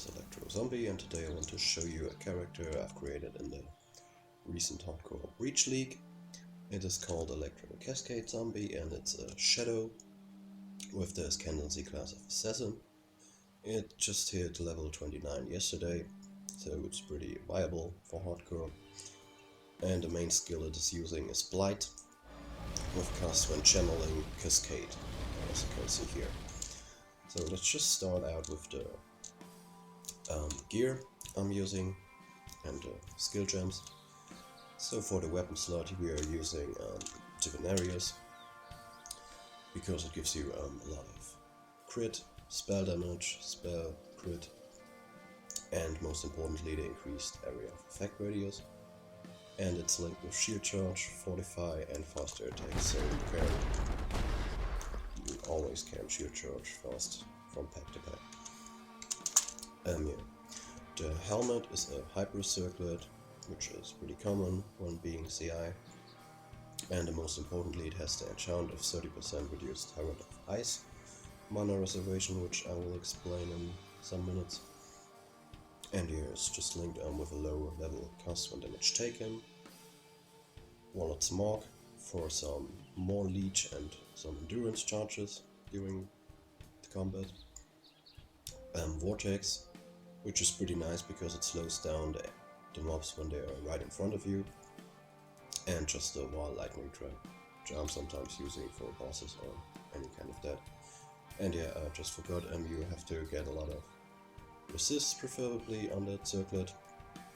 is Electrozombie, and today I want to show you a character I've created in the recent hardcore Breach League. It is called ElectroCascadeZombie, and it's a shadow with the Ascendancy class of Assassin. It just hit level 29 yesterday, so it's pretty viable for hardcore. And the main skill it is using is Blight, with cast when channeling Cascade, as you can see here. So let's just start out with the gear I'm using and the skill gems. So for the weapon slot we are using Divinarius, because it gives you a lot of crit, spell damage, spell, crit, and most importantly the increased area of effect radius. And it's linked with shield charge, fortify, and faster attack, so you always can shield charge fast from pack to pack. The helmet is a hyper circlet, which is pretty common when being CI, and most importantly it has the enchant of 30% reduced Herald of Ice mana reservation, which I will explain in some minutes. And here it's just linked with a lower level cast when damage taken, Wallet's Mark for some more leech and some endurance charges during the combat, Vortex, which is pretty nice because it slows down the mobs when they are right in front of you, and just a wild lightning trap, which I'm sometimes using for bosses or any kind of that. And yeah, I just forgot, you have to get a lot of resists preferably on that circlet,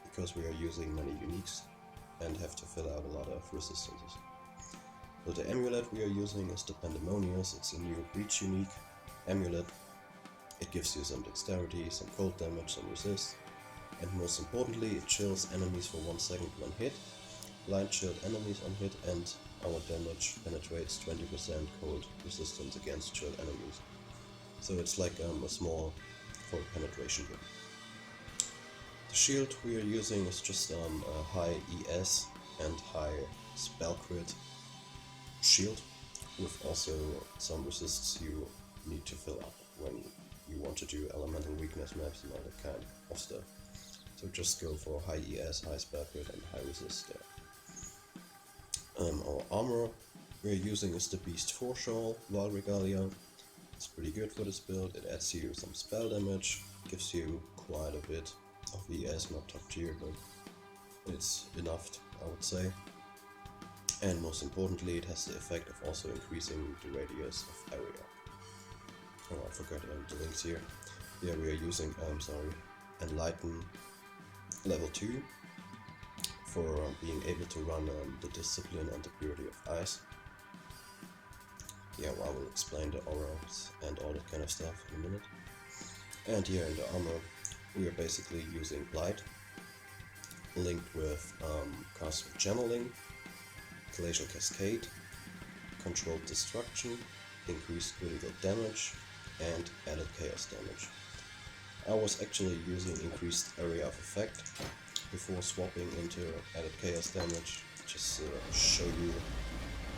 because we are using many uniques and have to fill out a lot of resistances. So the amulet we are using is the Pandemonious. It's a new breach unique amulet. It gives you some dexterity, some cold damage, some resist, and most importantly it chills enemies for 1 second when hit, blind chilled enemies on hit, and our damage penetrates 20% cold resistance against chilled enemies. So it's like a small cold penetration hit. The shield we are using is just a high ES and high spell crit shield, with also some resists you need to fill up when you want to do elemental weakness maps and all that kind of stuff. So just go for high ES, high spell crit, and high resist there. Our armor we are using is the Beast 4 Shawl Val Regalia. It's pretty good for this build. It adds you some spell damage, gives you quite a bit of ES, not top tier, but it's enough, I would say. And most importantly it has the effect of also increasing the radius of area. Oh, I forgot the links here. Yeah, we are using Enlighten level 2 for being able to run the Discipline and the Purity of Ice. Yeah, well, I will explain the auras and all that kind of stuff in a minute. And here in the armor we are basically using Blight, linked with cast with channeling, Glacial Cascade, controlled destruction, increased critical damage, and added chaos damage. I was actually using increased area of effect before swapping into added chaos damage, just to show you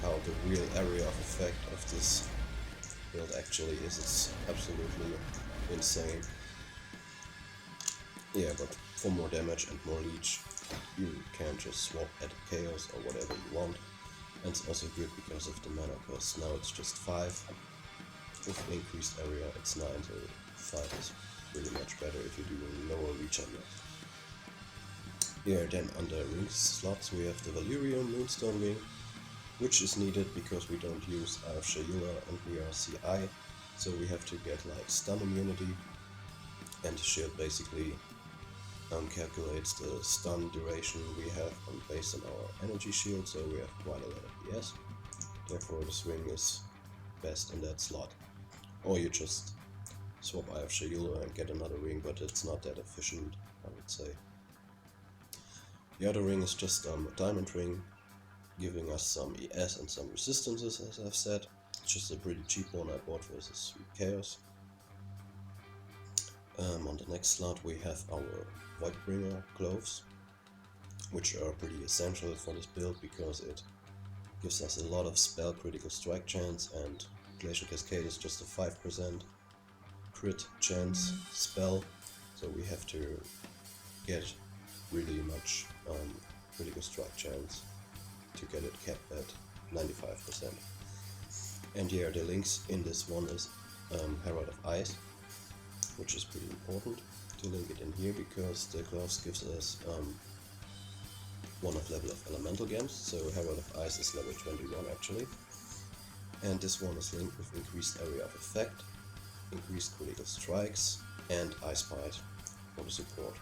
how the real area of effect of this build actually is. It's absolutely insane. Yeah, but for more damage and more leech you can just swap added chaos or whatever you want. And it's also good because of the mana cost. Now it's just 5. With increased area it's 9, so 5 is really much better if you do lower reach areas. Here then under ring slots we have the Valyrian Moonstone Ring, which is needed because we don't use Shayula and we are CI, so we have to get like stun immunity, and the shield basically calculates the stun duration we have based on our energy shield, so we have quite a lot of ES. Therefore this ring is best in that slot. Or you just swap Eye of Shayula and get another ring, but it's not that efficient, I would say. The other ring is just a diamond ring, giving us some ES and some resistances, as I've said. It's just a pretty cheap one I bought versus Chaos. On the next slot we have our Voidbringer Gloves, which are pretty essential for this build because it gives us a lot of spell critical strike chance, and Glacial Cascade is just a 5% crit chance spell, so we have to get really much critical strike chance to get it capped at 95%. And here the links in this one is Herald of Ice, which is pretty important to link it in here because the gloves gives us one of level of elemental gems, so Herald of Ice is level 21 actually. And this one is linked with increased area of effect, increased critical strikes, and Ice Bite for the support.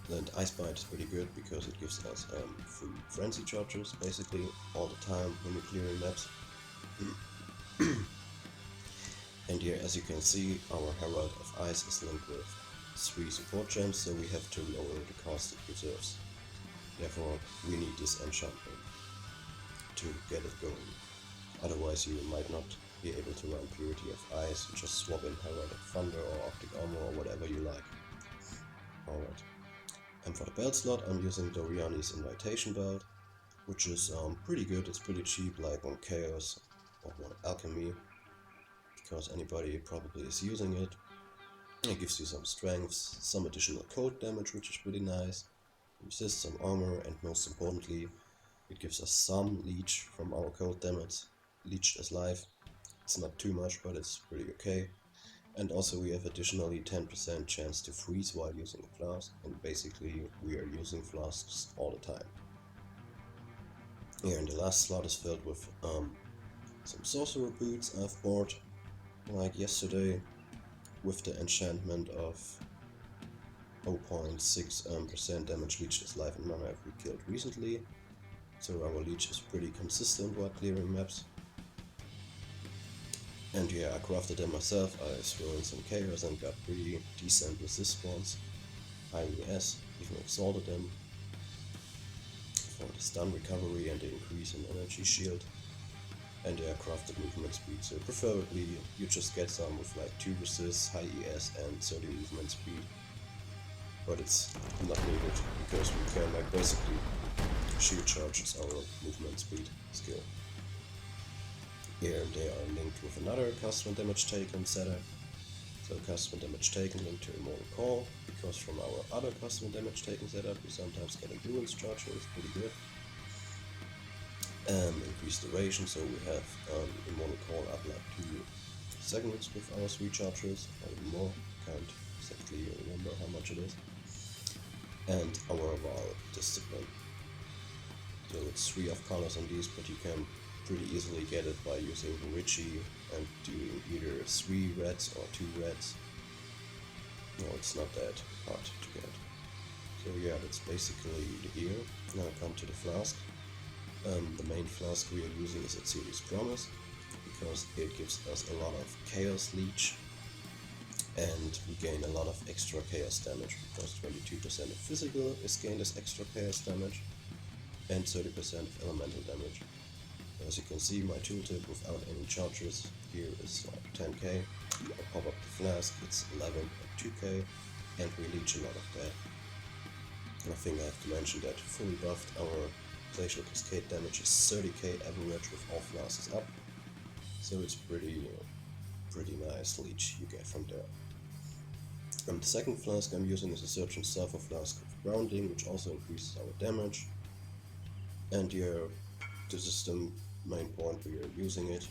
And Ice Bite is pretty good because it gives us free frenzy charges basically all the time when we're clearing maps. And here, as you can see, our Herald of Ice is linked with 3 support gems, so we have to lower the cost it reserves. Therefore, we need this enchantment to get it going. Otherwise you might not be able to run Purity of Ice, just swap in Herald of Thunder or Optic Armor or whatever you like. Alright. And for the belt slot I'm using Doriani's Invitation belt, which is pretty good. It's pretty cheap, like on Chaos or on Alchemy, because anybody probably is using it. It gives you some strengths, some additional cold damage, which is pretty nice, resists some armor, and most importantly, it gives us some leech from our cold damage. Leech is life. It's not too much, but it's pretty okay. And also we have additionally 10% chance to freeze while using a flask, and basically we are using flasks all the time. Here, and the last slot is filled with some sorcerer boots I've bought like yesterday with the enchantment of 0.6% damage leech is life and mana if we killed recently. So our leech is pretty consistent while clearing maps. And yeah, I crafted them myself. I threw in some chaos and got pretty decent resist ones. High ES, even exalted them for the stun recovery and the increase in energy shield. And yeah, crafted movement speed, so preferably you just get some with like 2 resists, high ES and 30 movement speed. But it's not needed because we can like basically shield charges our movement speed skill. Here they are linked with another customer damage taken setup. So customer damage taken linked to Immortal Call, because from our other customer damage taken setup we sometimes get endurance charge, so it's pretty good. Increased duration, so we have Immortal Call up like 2 seconds with our 3 charges, or even more, can't exactly remember how much it is. And our Val Discipline. So it's 3 off colors on these, but you can pretty easily get it by using Richie and doing either 3 reds or 2 reds. No, it's not that hard to get. So yeah, that's basically the gear. Now come to the flask. The main flask we are using is at Series Promise, because it gives us a lot of Chaos Leech, and we gain a lot of extra Chaos damage, because 22% of physical is gained as extra Chaos damage, and 30% of elemental damage. As you can see, my tooltip without any charges here is like 10k. I pop up the flask, it's 11 at 2k, and we leech a lot of that. And I think I have to mention that fully buffed, our Glacial Cascade damage is 30k average with all flasks up, so it's pretty nice leech you get from there. The second flask I'm using is a Surgeon Sulfur Flask with grounding, which also increases our damage. And yeah, this is the main point we are using it.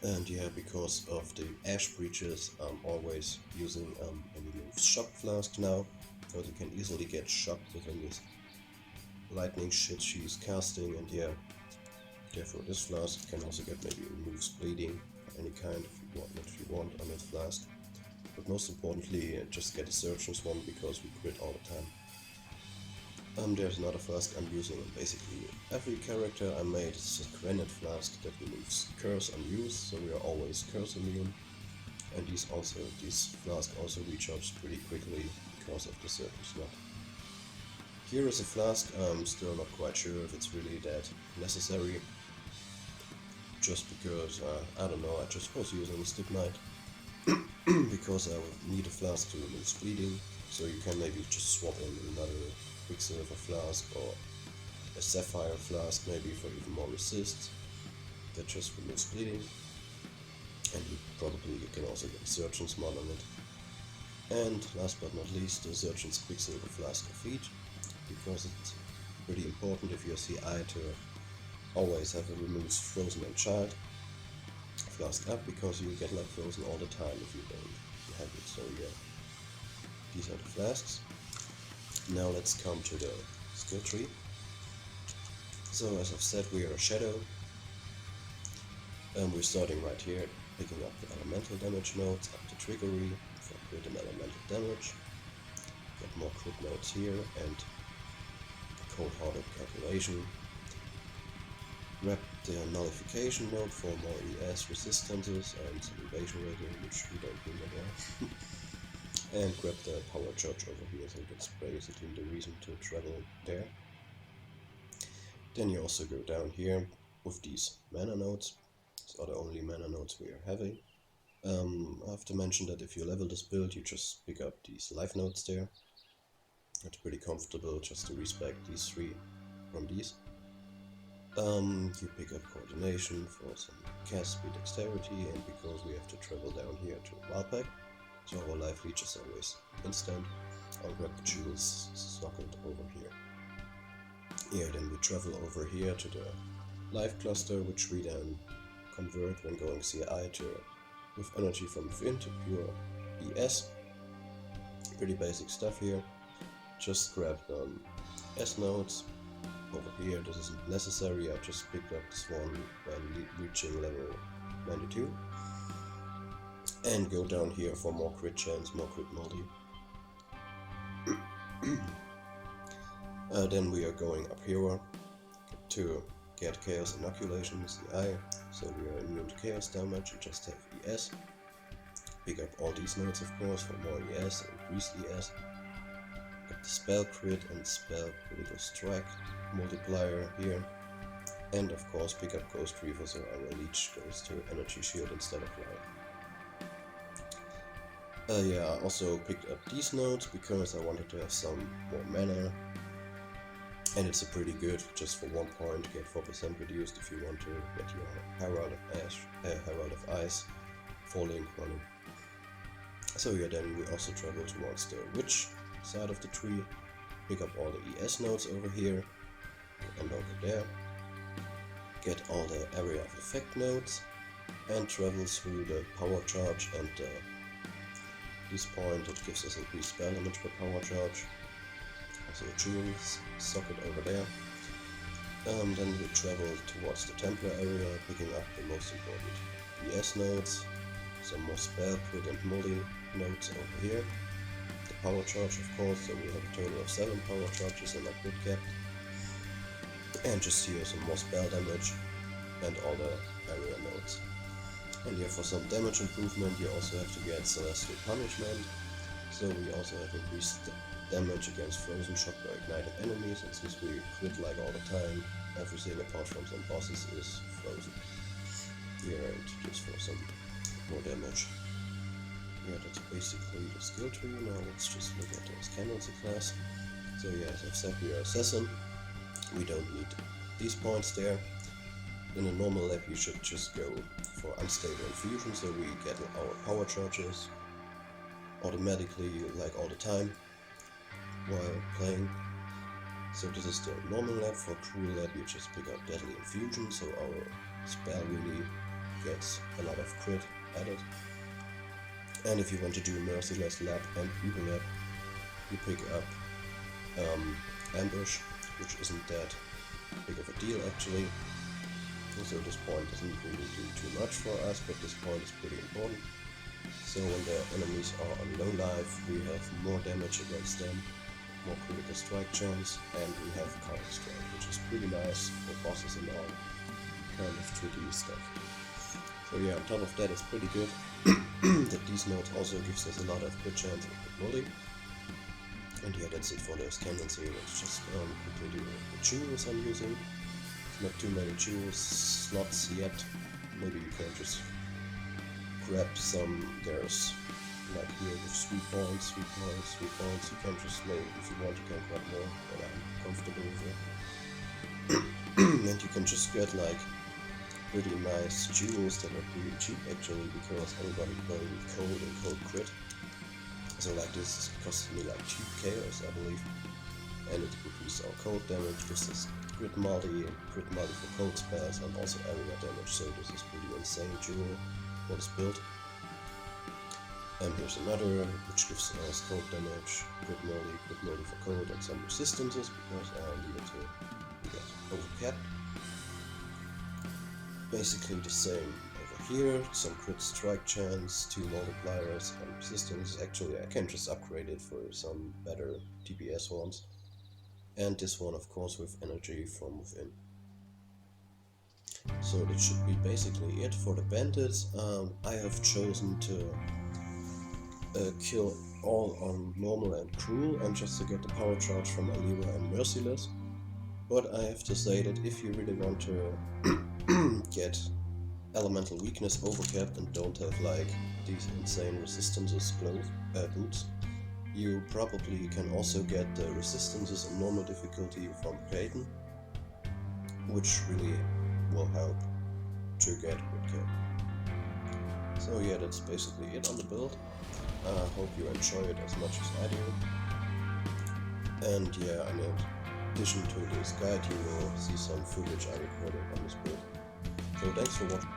And yeah, because of the Ash Breaches, I'm always using a new Shock Flask now, because you can easily get shocked within this lightning shit she's casting. And yeah, therefore this flask can also get maybe removes bleeding of any kind if you want on this flask. But most importantly, just get a Surgeon's one because we crit all the time. There's another flask I'm using on basically every character I made. It's a Granite Flask that removes curse on use, so we are always curse immune. And these flask also recharge pretty quickly because of the Surgeon slot. Here is a flask. I'm still not quite sure if it's really that necessary. Just because, I don't know, I just was using Stick Knight because I would need a flask to remove bleeding, so you can maybe just swap in another Quicksilver Flask or a Sapphire Flask maybe for even more resist that just removes bleeding. and you can also get Surgeon's mod on it. And last but not least, the Surgeon's Quicksilver Flask of Heat, because it's pretty important if you're CI to always have a removes Frozen and Child Flask up, because you get like frozen all the time if you don't have it. So yeah, these are the flasks. Now let's come to the skill tree. So as I've said, we are a Shadow. We're starting right here, picking up the elemental damage nodes, up to trickery for crit and elemental damage. Get more crit nodes here and cold-hearted calculation. Grab the nullification node for more ES resistances and some evasion rating, which we don't need anymore. And grab the power charge over here, so that's basically the reason to travel there. Then you also go down here with these mana nodes. These are the only mana nodes we are having. I have to mention that if you level this build, you just pick up these life nodes there. It's pretty comfortable just to respec these three from these. You pick up coordination for some cast speed, dexterity, and because we have to travel down here to Wildpack, so our life leech is always instant, I'll grab the jewels socket over here. Yeah, then we travel over here to the life cluster, which we then convert when going CI to with energy from within to pure ES. Pretty basic stuff here. Just grab S nodes over here. This isn't necessary, I just picked up this one when reaching level 92. And go down here for more crit chance, more crit multi. Then we are going up here to get Chaos Inoculation CI, so we are immune to Chaos damage and just have ES. Pick up all these nodes of course for more ES and increased ES. Get the Spell Crit and Spell Critical Strike multiplier here. And of course pick up Ghost Reaver, so our leech goes to Energy Shield instead of Light. Yeah, I also picked up these nodes because I wanted to have some more mana. And it's a pretty good, just for 1 point, get 4% reduced if you want to get your Herald of Ice falling running. So yeah, then we also travel towards the Witch side of the tree, pick up all the ES nodes over here, and over there, get all the Area of Effect nodes, and travel through the Power Charge and this point that gives us increased spell damage per power charge. Also a jewels socket over there. Then we travel towards the Templar area, picking up the most important ES nodes, some more spell, crit and multi nodes over here. The power charge of course, so we have a total of 7 power charges in our crit cap. And just here some more spell damage and all the area nodes. And here for some damage improvement you also have to get Celestial Punishment, so we also have increased damage against frozen shock by ignited enemies, and since we crit like all the time, everything apart from some bosses is frozen. Yeah, and just for some more damage. Yeah, that's basically the skill tree. Now let's just look at the Ascendancy class. So yeah, as I've said, we are Assassin. We don't need these points there. In a normal lab you should just go for Unstable Infusion, so we get our power charges automatically like all the time while playing. So this is the normal lab. For Cruel lab you just pick up Deadly Infusion, so our spell really gets a lot of crit added. And if you want to do Merciless lab and Evil lab, you pick up Ambush, which isn't that big of a deal actually. So this point doesn't really do too much for us, but this point is pretty important. So when the enemies are on low life, we have more damage against them, more critical strike chance, and we have counter strike, which is pretty nice for bosses and all kind of tricky stuff. So yeah, on top of that it's pretty good that these nodes also gives us a lot of crit chance and crit multi. And yeah, that's it for the Ascendancy. Let's just quickly do the jewels I'm using. Not too many jewels slots yet. Maybe you can just grab some. There's like here with 3 points, 3 points, 3 points. You can just maybe if you want you can grab more, but I'm comfortable with it. And you can just get like pretty nice jewels that are pretty cheap actually, because anybody playing cold and cold crit. So like this costed me like 2 chaos I believe, and it increases our cold damage, gives us crit multi for cold spells, and also area damage, so this is pretty insane jewel for this build. And here's another, which gives us cold damage, crit multi for cold, and some resistances, because I needed to get overcapped. Basically the same over here, some crit strike chance, 2 multipliers, and resistance. Actually I can just upgrade it for some better DPS ones. And this one of course with energy from within. So that should be basically it for the bandits. I have chosen to kill all on normal and cruel, and just to get the power charge from Alira and Merciless. But I have to say that if you really want to get elemental weakness overcapped and don't have like these insane resistances boots, you probably can also get the resistances on normal difficulty from Clayton, which really will help to get good cap. So yeah, that's basically it on the build. I hope you enjoy it as much as I do. And yeah, in addition to this guide, you will see some footage I recorded on this build. So thanks for watching.